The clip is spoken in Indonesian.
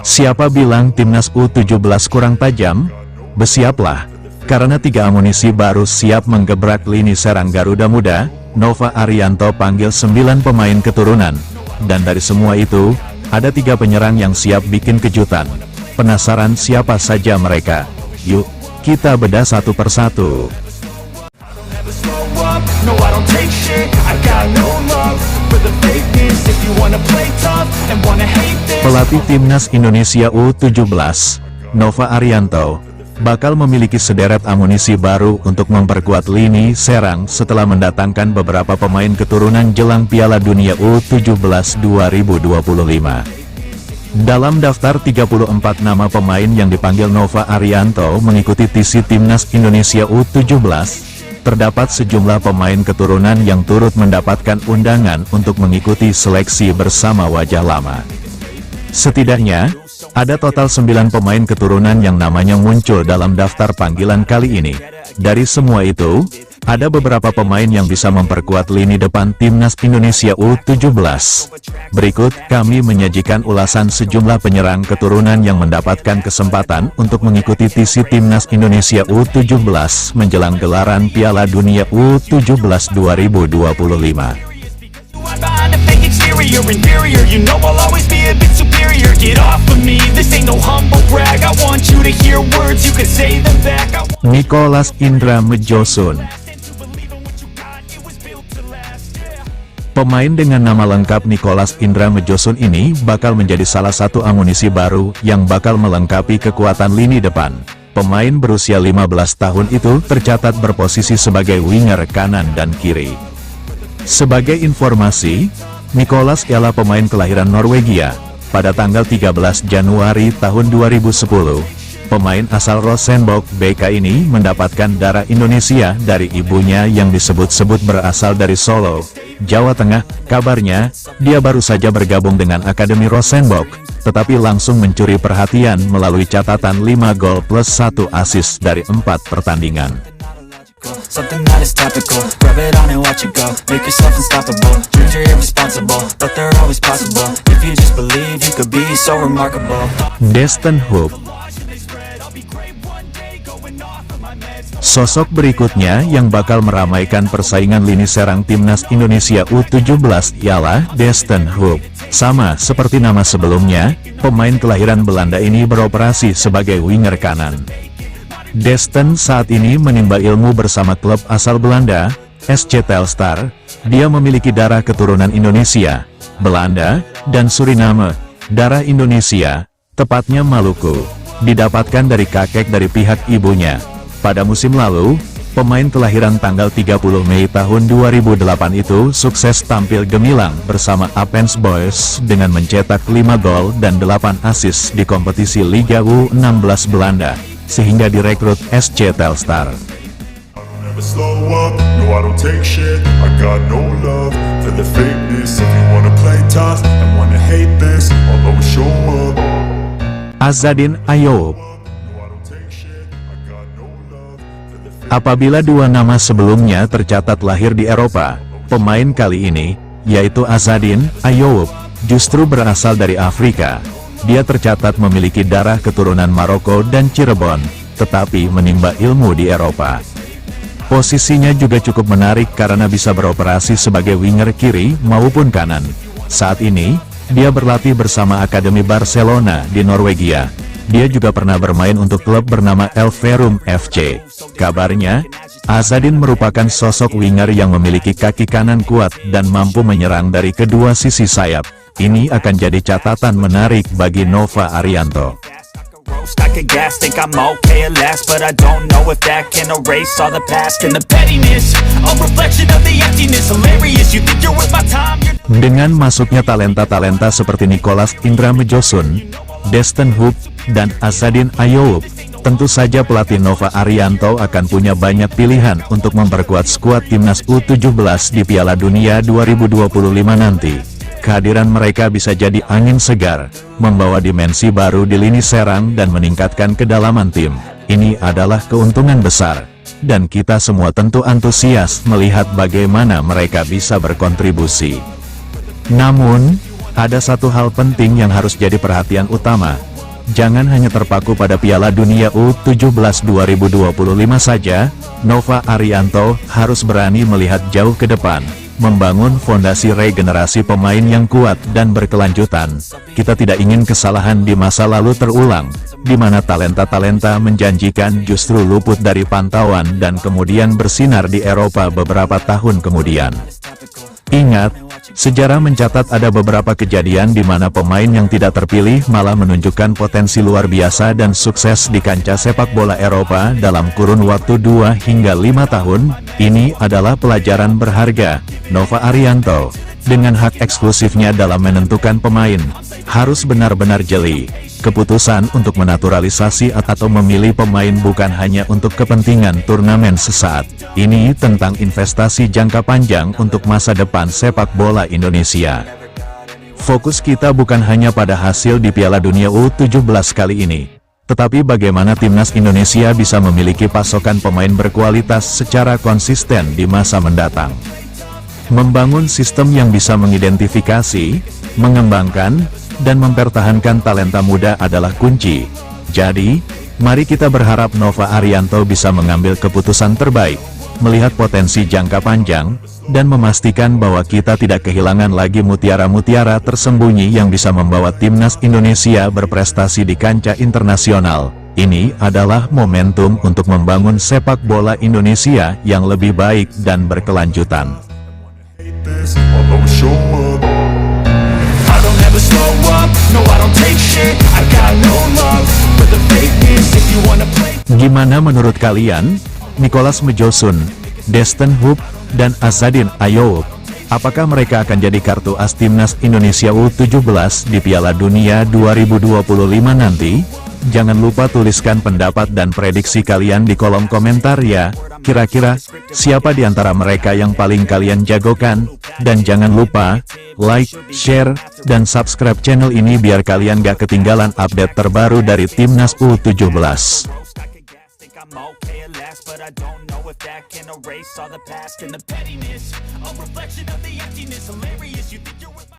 Siapa bilang timnas U17 kurang tajam? Bersiaplah, karena 3 amunisi baru siap menggebrak lini serang Garuda Muda. Nova Arianto panggil 9 pemain keturunan, dan dari semua itu, ada 3 penyerang yang siap bikin kejutan. Penasaran siapa saja mereka? Yuk, kita bedah satu persatu. Pelatih timnas Indonesia U17, Nova Arianto, bakal memiliki sederet amunisi baru untuk memperkuat lini serang setelah mendatangkan beberapa pemain keturunan jelang Piala Dunia U17 2025. Dalam daftar 34 nama pemain yang dipanggil Nova Arianto mengikuti TC Timnas Indonesia U17, terdapat sejumlah pemain keturunan yang turut mendapatkan undangan untuk mengikuti seleksi bersama wajah lama. Setidaknya, ada total 9 pemain keturunan yang namanya muncul dalam daftar panggilan kali ini. Dari semua itu, ada beberapa pemain yang bisa memperkuat lini depan timnas Indonesia U17. Berikut kami menyajikan ulasan sejumlah penyerang keturunan yang mendapatkan kesempatan untuk mengikuti TC Timnas Indonesia U17 menjelang gelaran Piala Dunia U17 2025. Nicholas Indra Medjosun. Pemain dengan nama lengkap Nicholas Indra Medjosun ini bakal menjadi salah satu amunisi baru yang bakal melengkapi kekuatan lini depan. Pemain berusia 15 tahun itu tercatat berposisi sebagai winger kanan dan kiri. Sebagai informasi, Nicholas ialah pemain kelahiran Norwegia pada tanggal 13 Januari tahun 2010. Pemain asal Rosenborg BK ini mendapatkan darah Indonesia dari ibunya yang disebut-sebut berasal dari Solo, Jawa Tengah. Kabarnya, dia baru saja bergabung dengan Akademi Rosenborg, tetapi langsung mencuri perhatian melalui catatan 5 gol plus 1 assist dari 4 pertandingan. Something that is topical, grab it on and watch it go. Make yourself unstoppable, dreams are irresponsible, but they're always possible. If you just believe, you could be so remarkable. Destin Hoop. Sosok berikutnya yang bakal meramaikan persaingan lini serang timnas Indonesia U17 ialah Destin Hoop. Sama seperti nama sebelumnya, pemain kelahiran Belanda ini beroperasi sebagai winger kanan. Destin saat ini menimba ilmu bersama klub asal Belanda, SC Telstar. Dia memiliki darah keturunan Indonesia, Belanda, dan Suriname. Darah Indonesia, tepatnya Maluku, didapatkan dari kakek dari pihak ibunya. Pada musim lalu, pemain kelahiran tanggal 30 Mei tahun 2008 itu sukses tampil gemilang bersama Appens Boys dengan mencetak 5 gol dan 8 assist di kompetisi Liga U16 Belanda, sehingga direkrut SC Telstar. Azadin Ayoub. Apabila 2 nama sebelumnya tercatat lahir di Eropa, pemain kali ini, yaitu Azadin Ayoub, justru berasal dari Afrika. Dia tercatat memiliki darah keturunan Maroko dan Cirebon, tetapi menimba ilmu di Eropa. Posisinya juga cukup menarik karena bisa beroperasi sebagai winger kiri maupun kanan. Saat ini, dia berlatih bersama Akademi Barcelona di Norwegia. Dia juga pernah bermain untuk klub bernama Elverum FC. Kabarnya, Azadin merupakan sosok winger yang memiliki kaki kanan kuat dan mampu menyerang dari kedua sisi sayap. Ini akan jadi catatan menarik bagi Nova Arianto. Dengan masuknya talenta-talenta seperti Nicholas Indra Medjosun, Destin Hoop, dan Azadin Ayoub, tentu saja pelatih Nova Arianto akan punya banyak pilihan untuk memperkuat skuad timnas U17 di Piala Dunia 2025 nanti. Kehadiran mereka bisa jadi angin segar, membawa dimensi baru di lini serang dan meningkatkan kedalaman tim. Ini adalah keuntungan besar, dan kita semua tentu antusias melihat bagaimana mereka bisa berkontribusi. Namun, ada satu hal penting yang harus jadi perhatian utama, Jangan hanya terpaku pada Piala Dunia U17 2025 saja, Nova Arianto harus berani melihat jauh ke depan, membangun fondasi regenerasi pemain yang kuat dan berkelanjutan. Kita tidak ingin kesalahan di masa lalu terulang, di mana talenta-talenta menjanjikan justru luput dari pantauan dan kemudian bersinar di Eropa beberapa tahun kemudian. Ingat, sejarah mencatat ada beberapa kejadian di mana pemain yang tidak terpilih malah menunjukkan potensi luar biasa dan sukses di kancah sepak bola Eropa dalam kurun waktu 2 hingga 5 tahun. Ini adalah pelajaran berharga. Nova Arianto, dengan hak eksklusifnya dalam menentukan pemain, harus benar-benar jeli. Keputusan untuk menaturalisasi atau memilih pemain bukan hanya untuk kepentingan turnamen sesaat. Ini tentang investasi jangka panjang untuk masa depan sepak bola Indonesia. Fokus kita bukan hanya pada hasil di Piala Dunia U17 kali ini, tetapi bagaimana timnas Indonesia bisa memiliki pasokan pemain berkualitas secara konsisten di masa mendatang. Membangun sistem yang bisa mengidentifikasi, mengembangkan, dan mempertahankan talenta muda adalah kunci. Jadi, mari kita berharap Nova Arianto bisa mengambil keputusan terbaik, melihat potensi jangka panjang, dan memastikan bahwa kita tidak kehilangan lagi mutiara-mutiara tersembunyi yang bisa membawa timnas Indonesia berprestasi di kancah internasional. Ini adalah momentum untuk membangun sepak bola Indonesia yang lebih baik dan berkelanjutan. Gimana menurut kalian? Nicholas Mjosun, Destin Hoop, dan Azadin Ayoub, apakah mereka akan jadi kartu as timnas Indonesia U17 di Piala Dunia 2025 nanti? Jangan lupa tuliskan pendapat dan prediksi kalian di kolom komentar ya. Kira-kira, siapa di antara mereka yang paling kalian jagokan? Dan jangan lupa, like, share, dan subscribe channel ini biar kalian gak ketinggalan update terbaru dari Timnas U17.